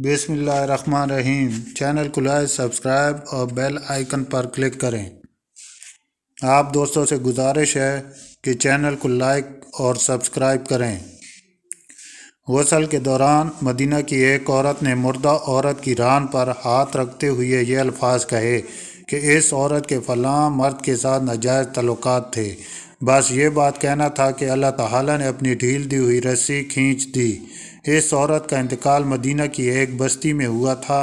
بسم اللہ الرحمن الرحیم۔ چینل کو لائک، سبسکرائب اور بیل آئیکن پر کلک کریں۔ آپ دوستوں سے گزارش ہے کہ چینل کو لائک اور سبسکرائب کریں۔ غسل کے دوران مدینہ کی ایک عورت نے مردہ عورت کی ران پر ہاتھ رکھتے ہوئے یہ الفاظ کہے کہ اس عورت کے فلاں مرد کے ساتھ ناجائز تعلقات تھے، بس یہ بات کہنا تھا کہ اللہ تعالیٰ نے اپنی ڈھیل دی ہوئی رسی کھینچ دی۔ اس عورت کا انتقال مدینہ کی ایک بستی میں ہوا تھا۔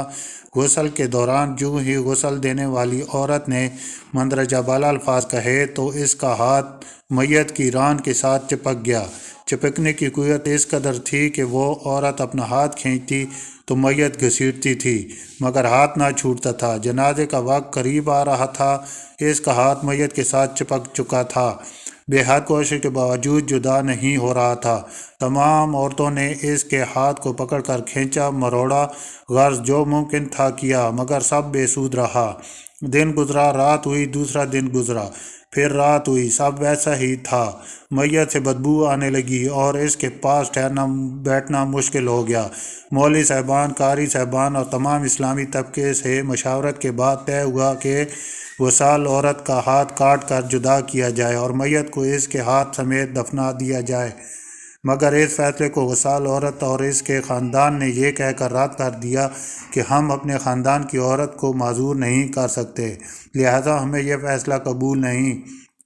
غسل کے دوران جو ہی غسل دینے والی عورت نے مندرجہ بالا الفاظ کہے تو اس کا ہاتھ میت کی ران کے ساتھ چپک گیا۔ چپکنے کی قوت اس قدر تھی کہ وہ عورت اپنا ہاتھ کھینچتی تو میت گھسیٹتی تھی مگر ہاتھ نہ چھوٹتا تھا۔ جنازے کا وقت قریب آ رہا تھا، اس کا ہاتھ میت کے ساتھ چپک چکا تھا، بے حد کوشش کے باوجود جدا نہیں ہو رہا تھا۔ تمام عورتوں نے اس کے ہاتھ کو پکڑ کر کھینچا، مروڑا، غرض جو ممکن تھا کیا، مگر سب بے سود رہا۔ دن گزرا، رات ہوئی، دوسرا دن گزرا، پھر رات ہوئی، سب ویسا ہی تھا۔ میت سے بدبو آنے لگی اور اس کے پاس ٹھہرنا بیٹھنا مشکل ہو گیا۔ مولوی صاحبان، قاری صاحبان اور تمام اسلامی طبقے سے مشاورت کے بعد طے ہوا کہ وصال عورت کا ہاتھ کاٹ کر جدا کیا جائے اور میت کو اس کے ہاتھ سمیت دفنا دیا جائے، مگر اس فیصلے کو وصال عورت اور اس کے خاندان نے یہ کہہ کر رد کر دیا کہ ہم اپنے خاندان کی عورت کو معذور نہیں کر سکتے، لہذا ہمیں یہ فیصلہ قبول نہیں۔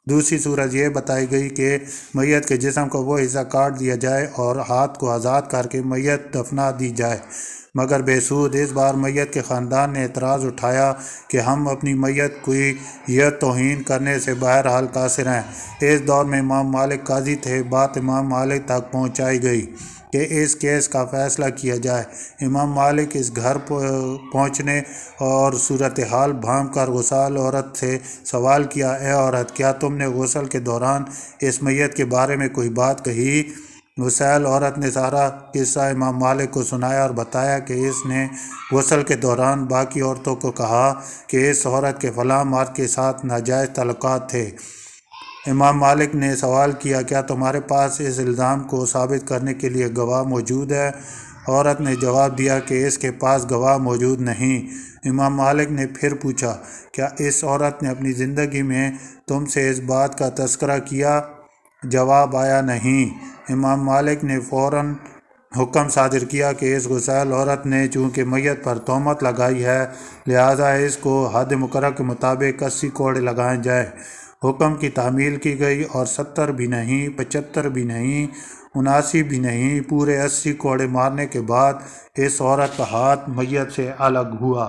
دوسری صورت یہ بتائی گئی کہ میت کے جسم کو وہ حصہ کاٹ دیا جائے اور ہاتھ کو آزاد کر کے میت دفنا دی جائے، مگر بے سود۔ اس بار میت کے خاندان نے اعتراض اٹھایا کہ ہم اپنی میت کی یہ توہین کرنے سے بہرحال قاصر ہیں۔ اس دور میں امام مالک قاضی تھے۔ بات امام مالک تک پہنچائی گئی کہ اس کیس کا فیصلہ کیا جائے۔ امام مالک اس گھر پہنچنے اور صورتحال بھانپ کر وصال عورت سے سوال کیا، اے عورت، کیا تم نے غسل کے دوران اس میت کے بارے میں کوئی بات کہی؟ وصال عورت نے سارا قصہ امام مالک کو سنایا اور بتایا کہ اس نے غسل کے دوران باقی عورتوں کو کہا کہ اس عورت کے فلاں مرد کے ساتھ ناجائز تعلقات تھے۔ امام مالک نے سوال کیا، کیا تمہارے پاس اس الزام کو ثابت کرنے کے لیے گواہ موجود ہے؟ عورت نے جواب دیا کہ اس کے پاس گواہ موجود نہیں۔ امام مالک نے پھر پوچھا، کیا اس عورت نے اپنی زندگی میں تم سے اس بات کا تذکرہ کیا؟ جواب آیا نہیں۔ امام مالک نے فوراً حکم صادر کیا کہ اس وصال عورت نے چونکہ میت پر تہمت لگائی ہے لہذا اس کو حد مقررہ کے مطابق 80 کوڑے لگائے جائیں۔ حکم کی تعمیل کی گئی اور 70 بھی نہیں، 75 بھی نہیں، 79 بھی نہیں، پورے 80 کوڑے مارنے کے بعد اس عورت کا ہاتھ میت سے الگ ہوا۔